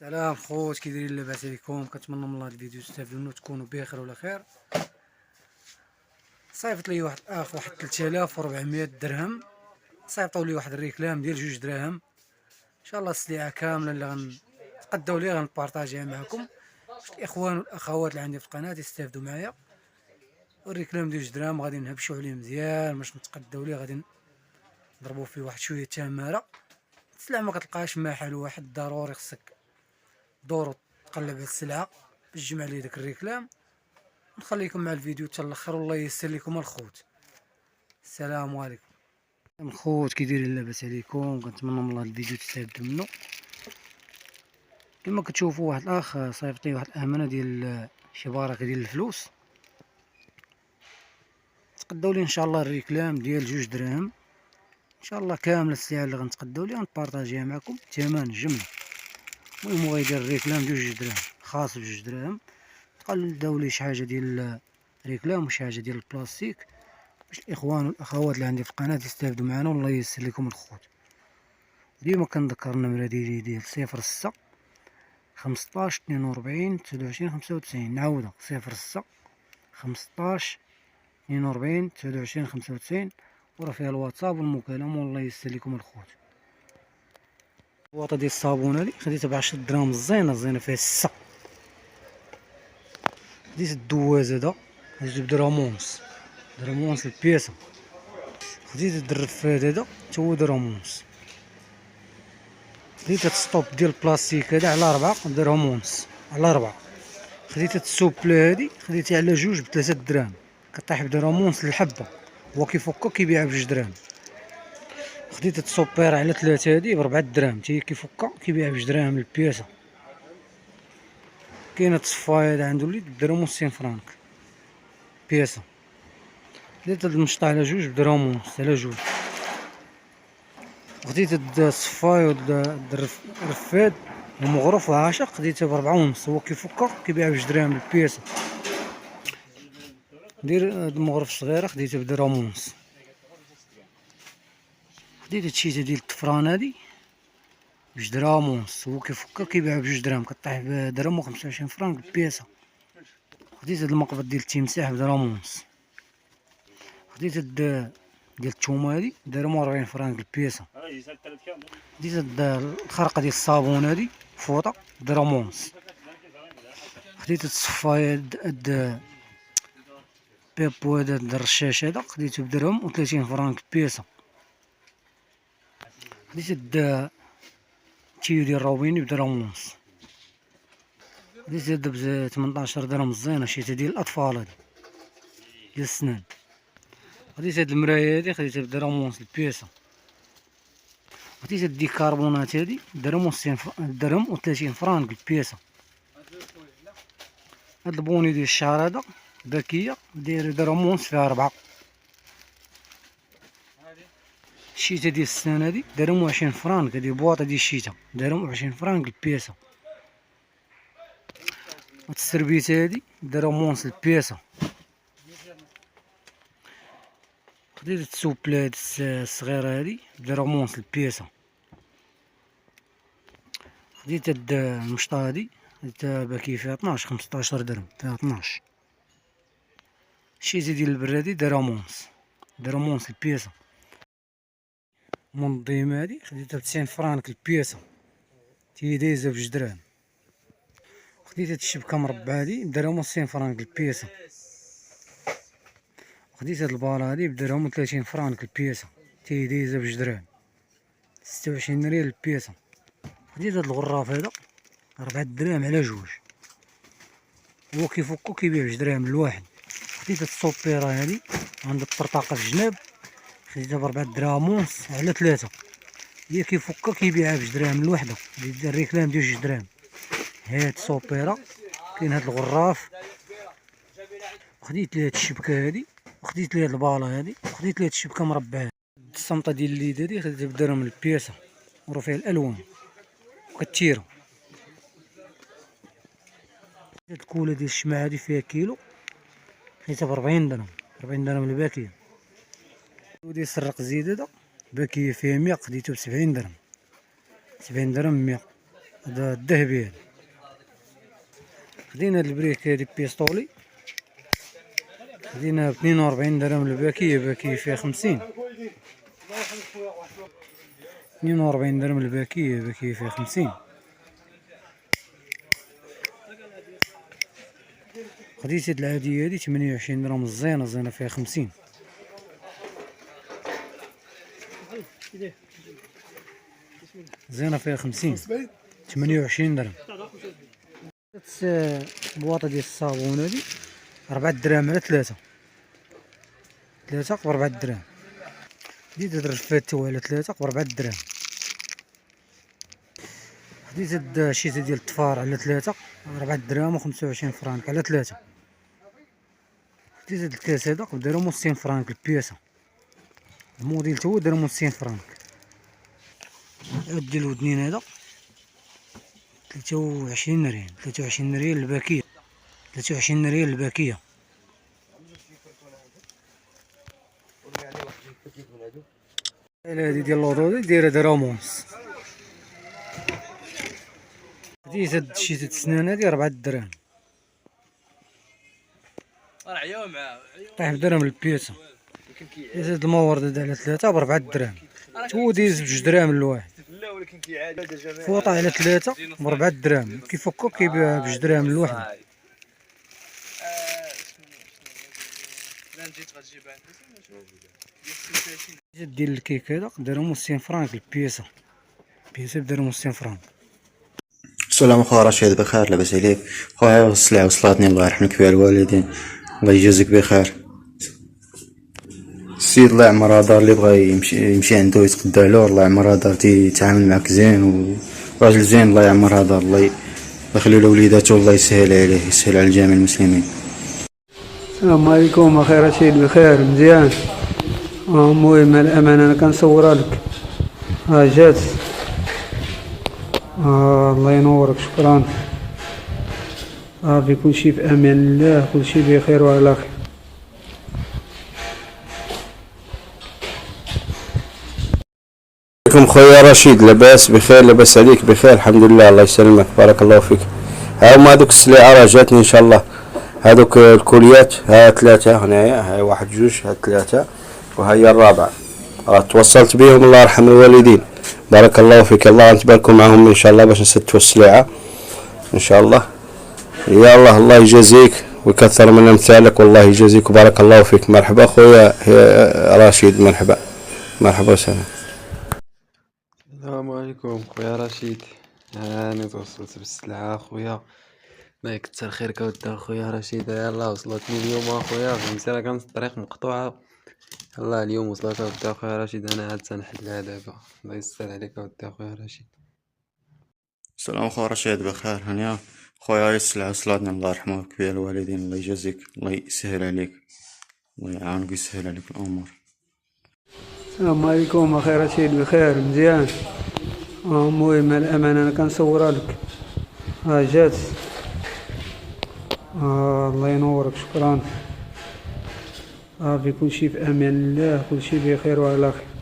سلام خوت، كي دايرين؟ لاباس عليكم؟ كنتمنى من الله هاد الفيديو تستافدوا منه تكونوا بخير ولا خير. صيفط لي واحد اخ واحد 3400 درهم، صيفطوا لي واحد الريكلام ديال 2 دراهم. ان شاء الله السلعه كامله اللي غنتقداو ليها غنبارطاجيها معكم باش الاخوان والاخوات اللي عندي في القناه يستافدوا معايا. والريكلام ديال 2 دراهم غادي نهبشوا عليه مزيان باش نتقداو ليه، غادي نضربوا فيه واحد شويه تماره. السلعه ما كتلقاهاش محل واحد، ضروري خصك دور تقلب على السلعه باش تجمع لي داك الريكلام. نخليكم مع الفيديو حتى الاخر، والله ييسر لكم الخوت. السلام عليكم الخوت، كي دايرين؟ لاباس عليكم؟ كنتمنى من الله الفيديو تستافدوا منه. كما كتشوفوا واحد الاخ صيفط لي واحد الامانه ديال شي بركه ديال الفلوس، تقداو لي ان شاء الله الريكلام ديال 2 دراهم. ان شاء الله كامل السلعه اللي غنتقداو ليها نبارطاجيها معكم ثمن جمله. المهم هو يدير الريكلام ديال 2 دراهم، خاص ب 2 دراهم. تقداو لي شي حاجه ديال ريكلام وشي حاجه ديال البلاستيك باش الاخوان والاخوات اللي عندي في القناه يستافدوا معنا، والله ييسر لكم الخوت. ديما كنذكر النمره ديالي 06 15 42 29 95. نعاودها 06 15 42 29 95، وراه فيها الواتساب والمكالمه، والله ييسر لكم الخوت. الواطه ديال الصابون هادي خديتها ب 10 دراهم، زينه فيها 6. خديت الدواز هذا بدرهم ونص، درهم ونص البياسه. خديت الرفاد هذا تا هو درهم ونص. خديت هاد السطوب ديال البلاستيك هذا على 4 درهم ونص، على 4. خديت هاد السوبله هادي خديتها على 2 ب3 دراهم، كطيح بدرهم ونص الحبه، هو كيفكها كيبيعها ب2 دراهم. خديت هاد السوبيره على 3 هادي ب4 دراهم، حتى هي كيفكها كيبيعها ب2 دراهم البياسه. كاين هاد الصفايه هذا عند وليد بدرهم ونص فرانك بياسه. خديت هاد المشطه على 2 بدرهم ونص على 2. خديت هاد الصفايه وهاد الرفاد ومغروف وعاشق، خديتها ب4 ونص، هو كيفكها كيبيعها ب2 دراهم البياسه. ندير هاد المغرف الصغيره خديتها بدرهم ونص. خديت هادشي ديال الطفران هادي ب2 دراهم ونص، هو كيفكها كيبيعها ب2 دراهم، كطيح بدرهم و25 فرانك البياسه. خديت هاد المقبض ديال التمساح بدرهم ونص. خديت هاد ديال الثومه هادي درهم و40 فرانك البياسه. خديت هاد الخرقه ديال الصابون هادي فوطه درهم ونص. خديت هاد الصفايه هاد بيبو هذا الرشاش هذا خديته بدرهم و30 فرانك البياسه. خديت هاد التيو ديال الروبيني بدرهم ونص. خديت هاد ب 18 درهم زينه، شريتها ديال الاطفال هادي ديال السنان. خديت هاد المرايه هادي خديتها بدرهم ونص البياسه. خديت هاد الديكربونات هادي درهم و30 فرانك البياسه. هاد البوني ديال الشعر هذا باكيه داير درهم ونص، فيها 4. الشيته ديال السنان هادي درهم و20 فرانك، هادي بواطه ديال الشيته درهم و20 فرانك البياسه. هاد السربيته هادي درهم ونص البياسه. خديت هاد السوبله هاد الصغيره هادي درهم ونص البياسه. خديت هاد المشطه هادي خديتها باكيه فيها 12 15 درهم، فيها 12. الشيته ديال البرادي درهم ونص، درهم ونص البياسه. منظمه هادي خديتها ب90 فرانك البياسه، تي دايزه ب2 دراهم. خديت هاد الشبكه مربعه هادي بدرهم و60 فرانك البياسه. خديت هاد الباله هادي بدرهم و30 فرانك البياسه، تي دايزه ب2 دراهم، 26 ريال البياسه. خديت هاد الغراف هذا 4 دراهم على 2، هو كيفكو كيبيع ب2 دراهم الواحد. خديت هاد السوبيره هادي عند الطرطاقه في الجناب، خديتها ب4 دراهم ونص على 3، هي كيفكها كيبيعها ب2 دراهم الوحده، ديال الريكلام ديال 2 دراهم. هاد السوبيره كاين هاد الغراف. خديت لي هاد الشبكه هادي، وخديت لي هاد الباله هادي، وخديت لي هاد الشبكه مربعه. الصمطه ديال اليد هادي خديتها بدرهم البياسه، وراه فيها الالوان وكتيره. هاد الكوله ديال الشمع هادي فيها كيلو، خديتها ب40 درهم، 40 درهم الباكيه. وديال السرق زيد هذا باكيه فيها 100، خديتو ب70 درهم، 70 درهم 100. هذا الذهبي. خدينا هاد البريك هادي بيستولي، خدينا ب42 درهم الباكية، باكية فيها 50. 42 درهم الباكية، باكية فيها 50. خديت هاد العادية هادي 28 درهم الزينة، زينة فيها 50. زينة فيها 50، 28 درهم. بواطة ديال الصابون هادي 4 دراهم على 3 ب4 دراهم. خديت هاد الرفات توا على 3 ب4 دراهم. خديت هاد الشيتا ديال الطفار على 3 4 دراهم و25 فرانك على 3. خديت هاد الكاس هذا بدرهم 60 فرانك البياسة، الموديل توا درهم 60 فرانك. العود ديال الودنين هذا 23 ريال، 23 ريال الباكية، 23 ريال الباكية. هادي ديال اللوطو دايرة درهم ونص. خديت هاد الشيتة السنان هادي 4 دراهم، طيح بدرهم البياسة. خديت هاد المورد هذا على 3 ب4 دراهم، تو دايز ب2 دراهم الواحد. فوطة على 3 ب4 دراهم، كيفكو كيبيعها ب2 دراهم الواحد. ديال الكيك هذا دارهم 60 فرانك البياسة، البياسة دارهم 60 فرانك. السلام اخويا رشيد، بخير لاباس عليك خويا؟ السلعة وصلاتني، الله يرحم لك فيها الوالدين، الله يجازيك بخير. السيد الله يعمر دار اللي بغى يمشي عنده يتقدى عليه، الله يعمر دار تيتعامل معاك زين وراجل زين، الله يعمر دار، الله يخلي له وليداته، والله يسهل عليه، يسهل على جميع المسلمين. السلام عليكم اخي رشيد، بخير مزيان. المهم الامانه انا كنصورها لك، ها جات. الله ينورك، شكرا. صافي كلشي في امان الله، كلشي بخير وعلى خير. عليكم خويا رشيد، لاباس بخير؟ لاباس عليك؟ بخير الحمد لله، الله يسلمك، بارك الله فيك. ها هما هذوك السلعة راه جاتني ان شاء الله، هذوك الكوليات، ها 3 هنايا، ها 1 2 ها 3 وهي الرابعة، راه توصلت بهم، الله يرحم الوالدين، بارك الله فيك. الله نتباركوا معهم ان شاء الله باش نسدوا السلعة ان شاء الله. يا الله، الله يجازيك ويكثر من امثالك، والله يجازيك وبارك الله فيك. مرحبا خويا رشيد، مرحبا مرحبا وسهلا. السلام عليكم خويا رشيد، هاني توصلت بالسلعة خويا، الله يكثر خيرك اودي خويا رشيد. يلاه وصلتني اليوم اخويا، فهمتي راه كانت الطريق مقطوعة، يلاه اليوم وصلت اودي خويا رشيد، انا عاد تنحلها دابا، الله يسر عليك اودي خويا رشيد. السلام اخويا رشيد، بخير هنيا خويا؟ هاي السلعة وصلاتني، الله يرحم لك فيها الوالدين، الله يجازيك، الله يسهل عليك، الله يعاونك ويسهل عليك الامور. السلام عليكم اخي رشيد، بخير مزيان. المهم الامانه انا كنصورها لك، ها جات. الله ينورك، شكرا. صافي كلشي في امان الله، كلشي بخير وعلى خير.